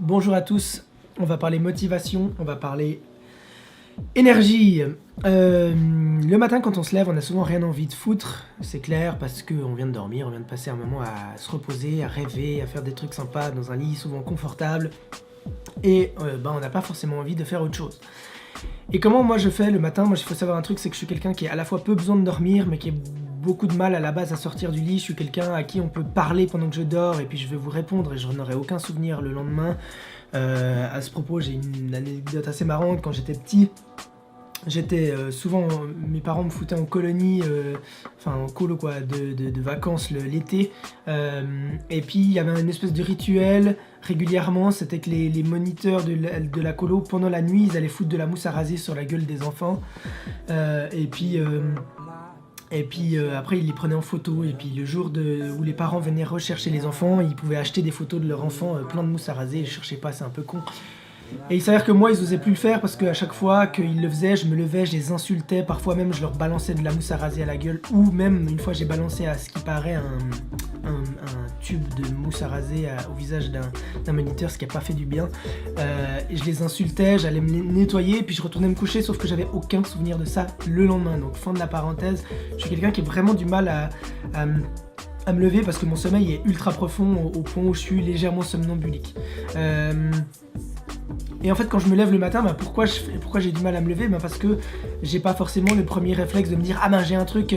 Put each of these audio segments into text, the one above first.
Bonjour à tous, on va parler motivation, on va parler énergie. Le matin quand on se lève, on a souvent rien envie de foutre, c'est clair, parce qu'on vient de dormir, on vient de passer un moment à se reposer, à rêver, à faire des trucs sympas dans un lit souvent confortable, et on n'a pas forcément envie de faire autre chose. Et comment moi je fais le matin? Moi il faut savoir un truc, c'est que je suis quelqu'un qui a à la fois peu besoin de dormir, mais qui a beaucoup de mal à la base à sortir du lit. Je suis quelqu'un à qui on peut parler pendant que je dors, et puis je vais vous répondre, et je n'aurai aucun souvenir le lendemain. À ce propos, j'ai une anecdote assez marrante. Quand j'étais petit, j'étais souvent, mes parents me foutaient en colonie, en colo quoi, de vacances l'été, et puis il y avait une espèce de rituel régulièrement, c'était que les moniteurs de la colo, pendant la nuit, ils allaient foutre de la mousse à raser sur la gueule des enfants, et puis après ils les prenaient en photo, et puis le jour où les parents venaient rechercher les enfants, ils pouvaient acheter des photos de leurs enfants plein de mousse à raser, et je cherchais pas, c'est un peu con. Et il s'avère que moi ils osaient plus le faire parce qu'à chaque fois qu'ils le faisaient, je me levais, je les insultais, parfois même je leur balançais de la mousse à raser à la gueule, ou même une fois j'ai balancé à ce qui paraît un tube de mousse à raser au visage d'un moniteur, ce qui a pas fait du bien. Et je les insultais, j'allais me les nettoyer, puis je retournais me coucher, sauf que j'avais aucun souvenir de ça le lendemain. Donc fin de la parenthèse, je suis quelqu'un qui a vraiment du mal à me lever parce que mon sommeil est ultra profond au point où je suis légèrement somnambulique. Et en fait quand je me lève le matin, pourquoi j'ai du mal à me lever? Parce que j'ai pas forcément le premier réflexe de me dire j'ai un truc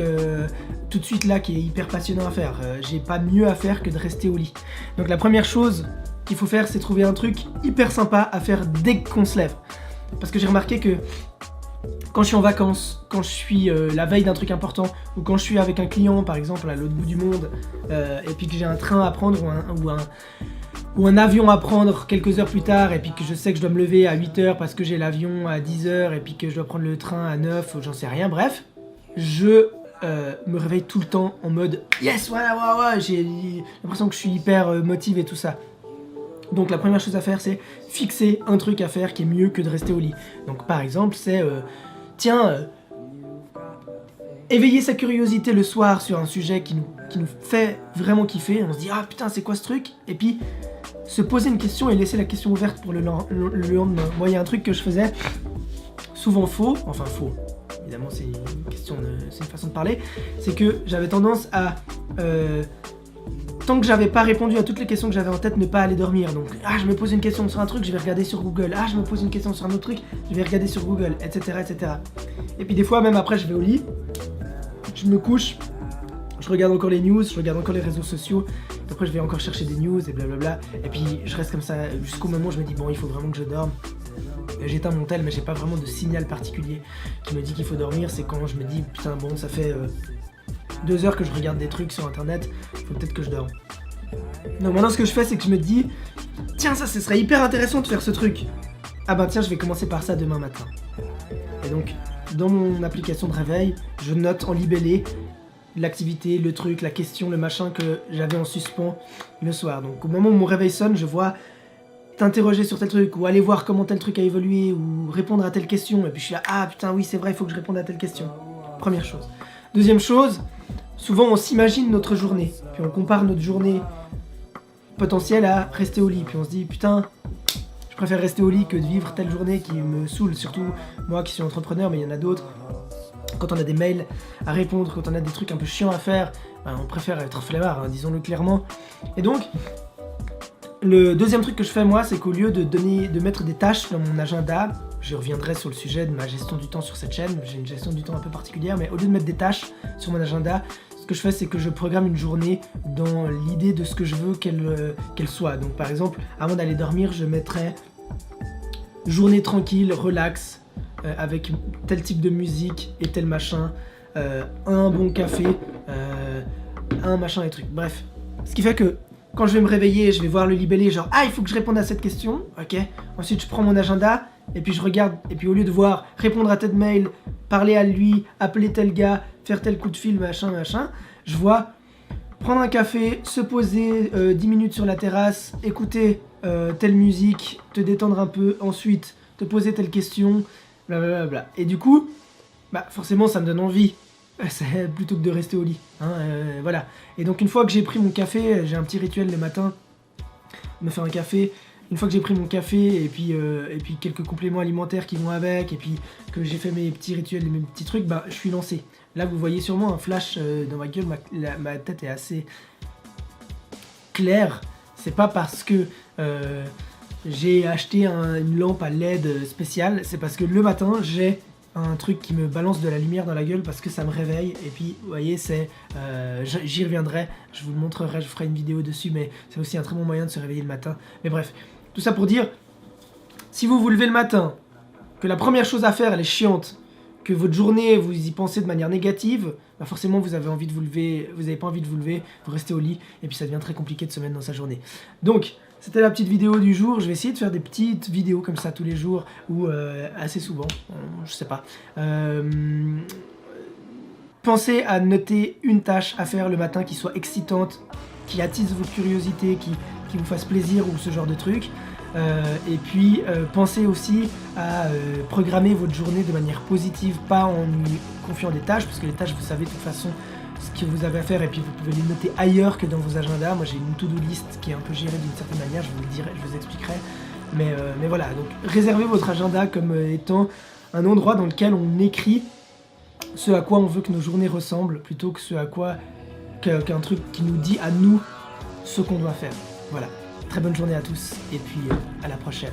tout de suite là qui est hyper passionnant à faire. J'ai pas mieux à faire que de rester au lit. Donc la première chose qu'il faut faire, c'est trouver un truc hyper sympa à faire dès qu'on se lève. Parce que j'ai remarqué que quand je suis en vacances, quand je suis la veille d'un truc important, ou quand je suis avec un client par exemple à l'autre bout du monde, et puis que j'ai un train à prendre ou un avion à prendre quelques heures plus tard, et puis que je sais que je dois me lever à 8h parce que j'ai l'avion à 10h, et puis que je dois prendre le train à 9, ou j'en sais rien, bref, je me réveille tout le temps en mode yes, ouais, j'ai l'impression que je suis hyper motivé et tout ça. Donc la première chose à faire, c'est fixer un truc à faire qui est mieux que de rester au lit. Donc par exemple, c'est éveiller sa curiosité le soir sur un sujet qui nous fait vraiment kiffer. On se dit putain c'est quoi ce truc? Et puis se poser une question et laisser la question ouverte pour le lendemain. Moi il y a un truc que je faisais, souvent faux, évidemment c'est une façon de parler, c'est que j'avais tendance à tant que j'avais pas répondu à toutes les questions que j'avais en tête, ne pas aller dormir. Donc je me pose une question sur un truc, je vais regarder sur Google. Je me pose une question sur un autre truc, je vais regarder sur Google, etc. Et puis des fois même après je vais au lit, je me couche, je regarde encore les news, je regarde encore les réseaux sociaux, après je vais encore chercher des news et blablabla, et puis je reste comme ça jusqu'au moment où je me dis il faut vraiment que je dorme. J'éteins mon tel, mais j'ai pas vraiment de signal particulier qui me dit qu'il faut dormir. C'est quand je me dis putain ça fait 2 heures que je regarde des trucs sur internet, faut peut-être que je dorme. Donc maintenant ce que je fais, c'est que je me dis tiens ça serait hyper intéressant de faire ce truc. Tiens je vais commencer par ça demain matin. Et donc dans mon application de réveil, je note en libellé l'activité, le truc, la question, le machin que j'avais en suspens le soir. Donc au moment où mon réveil sonne, je vois t'interroger sur tel truc, ou aller voir comment tel truc a évolué, ou répondre à telle question, et puis je suis là putain oui c'est vrai, il faut que je réponde à telle question. Première chose. Deuxième chose, souvent on s'imagine notre journée, puis on compare notre journée potentielle à rester au lit, puis on se dit putain je préfère rester au lit que de vivre telle journée qui me saoule, surtout moi qui suis entrepreneur, mais il y en a d'autres. Quand on a des mails à répondre, quand on a des trucs un peu chiants à faire, on préfère être flemmard, disons-le clairement. Et donc, le deuxième truc que je fais moi, c'est qu'au lieu de mettre des tâches dans mon agenda, je reviendrai sur le sujet de ma gestion du temps sur cette chaîne, j'ai une gestion du temps un peu particulière, mais au lieu de mettre des tâches sur mon agenda, ce que je fais, c'est que je programme une journée dans l'idée de ce que je veux qu'elle soit. Donc par exemple, avant d'aller dormir, je mettrai journée tranquille, relax, avec tel type de musique et tel machin, un bon café, un machin et truc. Bref, ce qui fait que quand je vais me réveiller, je vais voir le libellé, genre il faut que je réponde à cette question, ok. Ensuite je prends mon agenda et puis je regarde, et puis au lieu de voir répondre à tel mail, parler à lui, appeler tel gars, faire tel coup de fil, machin, je vois prendre un café, se poser 10 minutes sur la terrasse, écouter telle musique, te détendre un peu, ensuite te poser telle question, blablabla. Et du coup, forcément ça me donne envie, plutôt que de rester au lit, voilà. Et donc une fois que j'ai pris mon café, j'ai un petit rituel le matin, me faire un café, une fois que j'ai pris mon café et puis quelques compléments alimentaires qui vont avec, et puis que j'ai fait mes petits rituels, mes petits trucs, bah je suis lancé. Là vous voyez sûrement un flash dans ma gueule, ma tête est assez claire. C'est pas parce que j'ai acheté une lampe à LED spéciale, c'est parce que le matin j'ai un truc qui me balance de la lumière dans la gueule parce que ça me réveille. Et puis vous voyez, j'y reviendrai, je vous le montrerai, je ferai une vidéo dessus, mais c'est aussi un très bon moyen de se réveiller le matin. Mais bref, tout ça pour dire, si vous vous levez le matin, que la première chose à faire elle est chiante, que votre journée vous y pensez de manière négative, bah forcément vous avez envie de vous lever, vous n'avez pas envie de vous lever, vous restez au lit et puis ça devient très compliqué de se mettre dans sa journée. Donc c'était la petite vidéo du jour. Je vais essayer de faire des petites vidéos comme ça tous les jours ou assez souvent, je sais pas. Pensez à noter une tâche à faire le matin qui soit excitante, qui attise votre curiosité, qui vous fasse plaisir ou ce genre de truc. Et puis pensez aussi à programmer votre journée de manière positive, pas en y confiant des tâches, parce que les tâches vous savez de toute façon ce que vous avez à faire et puis vous pouvez les noter ailleurs que dans vos agendas. Moi j'ai une to-do list qui est un peu gérée d'une certaine manière, je vous le dirai, je vous expliquerai. Mais voilà, donc réservez votre agenda comme étant un endroit dans lequel on écrit ce à quoi on veut que nos journées ressemblent, plutôt que ce à quoi qu'un truc qui nous dit à nous ce qu'on doit faire. Voilà. Très bonne journée à tous et puis à la prochaine.